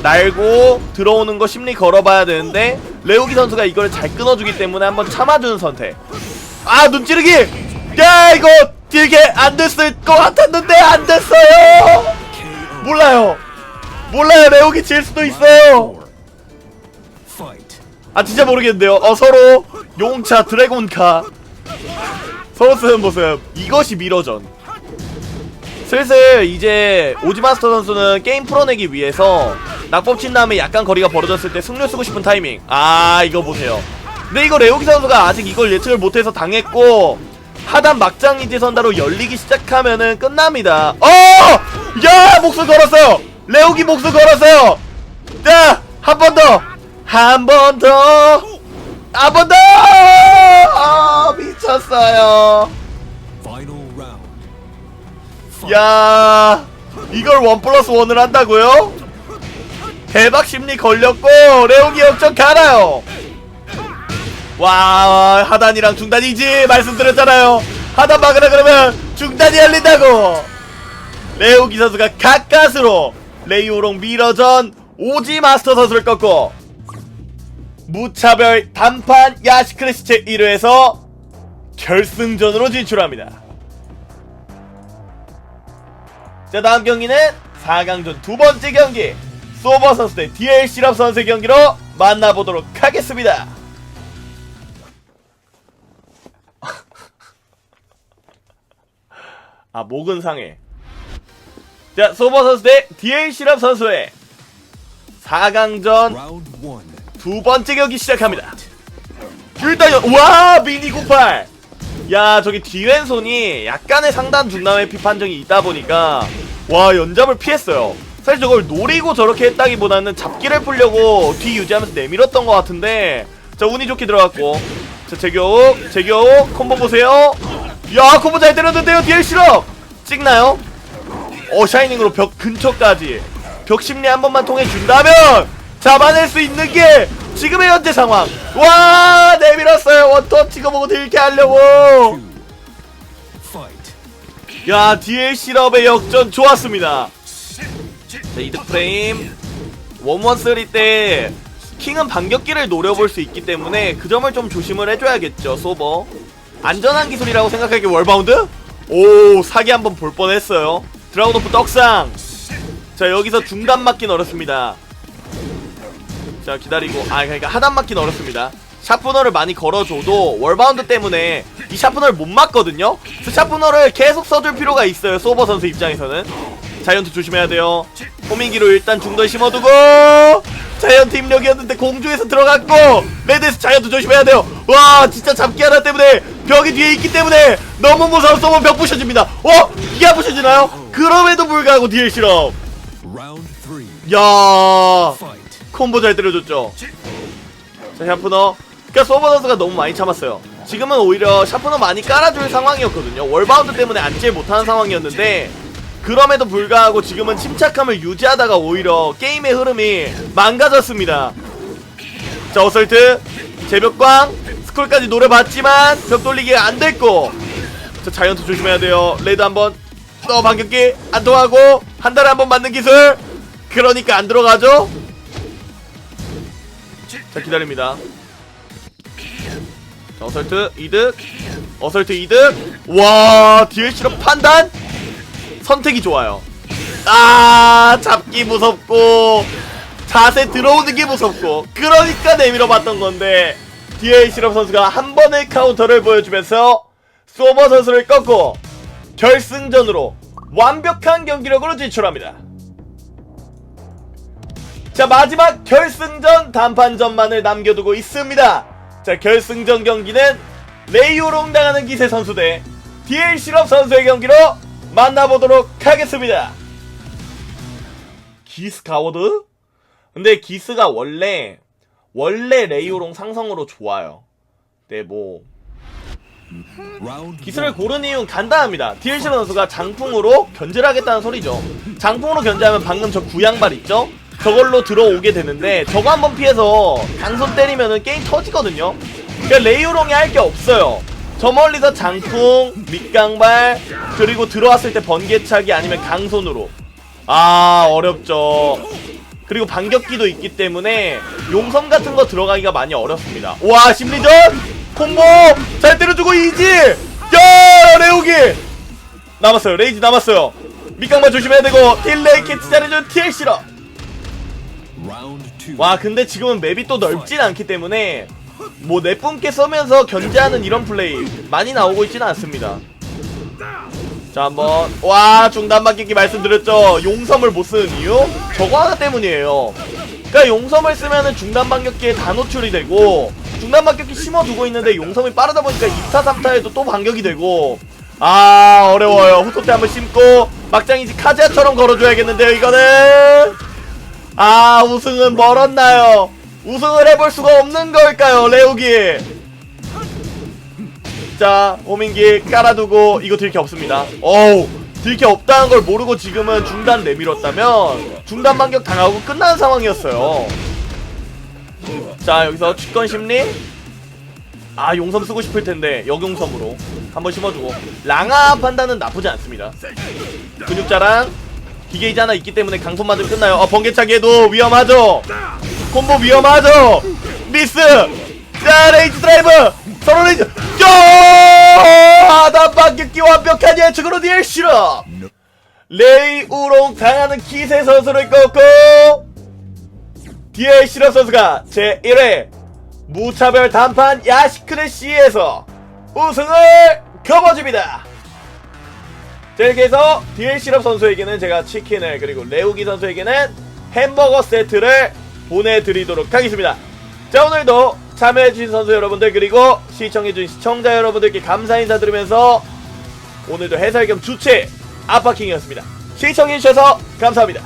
날고 들어오는 거 심리 걸어봐야 되는데 레오기 선수가 이걸 잘 끊어주기 때문에 한번 참아주는 선택. 아, 눈 찌르기! 야, 이거 딜게 안 됐을 것 같았는데 안 됐어요! 몰라요. 레오기 질 수도 있어요. 아, 진짜 모르겠는데요. 서로 용차 드래곤카 서로 쓰는 모습. 이것이 미러전. 슬슬 이제 오지마스터 선수는 게임 풀어내기 위해서 낙법 친 다음에 약간 거리가 벌어졌을 때 승료 쓰고 싶은 타이밍. 아, 이거 보세요. 근데 이거 레오기 선수가 아직 이걸 예측을 못해서 당했고, 하단 막장 이제 선다로 열리기 시작하면은 끝납니다. 야, 목숨 걸었어요. 레오기 목숨 걸었어요. 자, 한 번 더. 한 번 더. 미쳤어요. 야, 이걸 1+1을 한다고요? 대박 심리 걸렸고 레오기 역전 가나요? 와, 하단이랑 중단이지 말씀드렸잖아요. 하단 막으라 그러면 중단이 열린다고. 레오기 선수가 가까스로 레이오롱 미러전 오지마스터 선수를 꺾고 무차별 단판 야시클래시 제1회에서 결승전으로 진출합니다. 자, 다음 경기는 4강전 두 번째 경기, 소버 선수 대 DLC럽 선수의 경기로 만나보도록 하겠습니다. 아, 목은 상해. 자, 소버 선수 대 DLC럽 선수의 4강전 두 번째 경기 시작합니다. 일단 와, 미니 98. 야, 저기 뒤왼손이 약간의 상단 중단 회피 판정이 있다 보니까 와, 연잡을 피했어요. 사실 저걸 노리고 저렇게 했다기보다는 잡기를 풀려고 뒤 유지하면서 내밀었던 것 같은데, 자, 운이 좋게 들어갔고, 자, 제교욱 콤보 보세요. 야, 콤보 잘 때렸는데요. DLC럽 찍나요? 샤이닝으로 벽 근처까지 벽 심리 한 번만 통해 준다면 잡아낼 수 있는 게 지금의 현재 상황. 와, 내밀었어요. 원톱 찍어보고 딜게 하려고. 야, DLC럽의 역전 좋았습니다. 자, 이득 프레임. 1-1-3 때 킹은 반격기를 노려볼 수 있기 때문에 그 점을 좀 조심을 해줘야겠죠. 소버 안전한 기술이라고 생각하기에 월바운드? 사기 한번 볼 뻔했어요. 드라곤오프 떡상. 자, 여기서 중단 맞긴 어렵습니다. 자, 기다리고, 그러니까 하단 맞긴 어렵습니다. 샤프너를 많이 걸어줘도 월바운드 때문에 이 샤프너를 못 맞거든요. 그 샤프너를 계속 써줄 필요가 있어요, 소버 선수 입장에서는. 자이언트 조심해야 돼요. 호밍기로 일단 중도에 심어두고 자이언트 입력이었는데 공중에서 들어갔고 레드에서 자이언트 조심해야 돼요. 와 진짜 잡기 하나 때문에 벽이 뒤에 있기 때문에 너무 무서워. 쏘면 벽 부셔집니다. 이게 안 부셔지나요? 그럼에도 불구하고 DL 실험. 야 콤보 잘 때려줬죠. 자 샤프너. 그러니까 소버 선수가 너무 많이 참았어요. 지금은 오히려 샤프너 많이 깔아줄 상황이었거든요. 월바운드 때문에 안질 못하는 상황이었는데 그럼에도 불구하고 지금은 침착함을 유지하다가 오히려 게임의 흐름이 망가졌습니다. 자 어설트 제벽광 스콜까지 노려봤지만 벽 돌리기가 안됐고 자 자이언트 조심해야 돼요. 레드 한번 반격기 안 통하고 한 달에 한 번 맞는 기술 그러니까 안 들어가죠. 자 기다립니다. 자 어설트 이득 어설트 이득. 와 DLC로 판단 선택이 좋아요. 잡기 무섭고 자세 들어오는 게 무섭고 그러니까 내밀어 봤던 건데 DL 실험 선수가 한 번의 카운터를 보여주면서 소버 선수를 꺾고 결승전으로 완벽한 경기력으로 진출합니다. 자 마지막 결승전 단판전만을 남겨두고 있습니다. 자 결승전 경기는 레이오롱 당하는 기세 선수 대 DL 실험 선수의 경기로 만나보도록 하겠습니다. 기스 가워드? 근데 기스가 원래 레이오롱 상성으로 좋아요. 네 뭐 기스를 고른 이유는 간단합니다. DLC 선수가 장풍으로 견제를 하겠다는 소리죠. 장풍으로 견제하면 방금 저 구양발 있죠? 저걸로 들어오게 되는데 저거 한번 피해서 강손 때리면은 게임 터지거든요. 그러니까 레이오롱이 할 게 없어요. 저 멀리서 장풍, 밑강발, 그리고 들어왔을 때 번개차기 아니면 강손으로. 어렵죠. 그리고 반격기도 있기 때문에 용섬 같은 거 들어가기가 많이 어렵습니다. 와 심리전! 콤보! 잘 때려주고 이지! 야 레오기! 남았어요. 레이지 남았어요. 밑강발 조심해야 되고 딜레이 캐치 잘해준 TLC라. 와 근데 지금은 맵이 또 넓진 않기 때문에 뭐 내뿜게 써면서 견제하는 이런 플레이 많이 나오고 있지는 않습니다. 자 한번 중단 반격기 말씀드렸죠. 용섬을 못 쓰는 이유? 저거 하나 때문이에요. 그러니까 용섬을 쓰면은 중단 반격기에 다 노출이 되고 중단 반격기 심어두고 있는데 용섬이 빠르다 보니까 2타 3타에도 또 반격이 되고 어려워요. 후토테 한번 심고 막장이지 카즈야처럼 걸어줘야겠는데요 이거는. 우승은 멀었나요? 우승을 해볼 수가 없는 걸까요 레오기? 자 호밍기 깔아두고 이거 딜캐 없습니다. 딜캐 없다는 걸 모르고 지금은 중단 내밀었다면 중단 반격 당하고 끝나는 상황이었어요. 자 여기서 취권 심리. 용섬 쓰고 싶을텐데 역용섬으로 한번 심어주고 랑아 판단은 나쁘지 않습니다. 근육자랑 기계이지 하나 있기 때문에 강손 맞으면 끝나요. 번개차기에도 위험하죠. 콤보 위험하죠. 미스. 자 레이지 드라이브 서로 레이지. 하단 반격기 완벽한 예측으로 DL 실험. 레이우롱 당하는 기세 선수를 꺾고 DL 실험 선수가 제1회 무차별 단판 야시크레시에서 우승을 거머쥡니다. 자 이렇게 해서 DL 실험 선수에게는 제가 치킨을 그리고 레오기 선수에게는 햄버거 세트를 보내드리도록 하겠습니다. 자 오늘도 참여해주신 선수 여러분들 그리고 시청해주신 시청자 여러분들께 감사 인사드리면서 오늘도 해설 겸 주최 아파킹이었습니다. 시청해주셔서 감사합니다.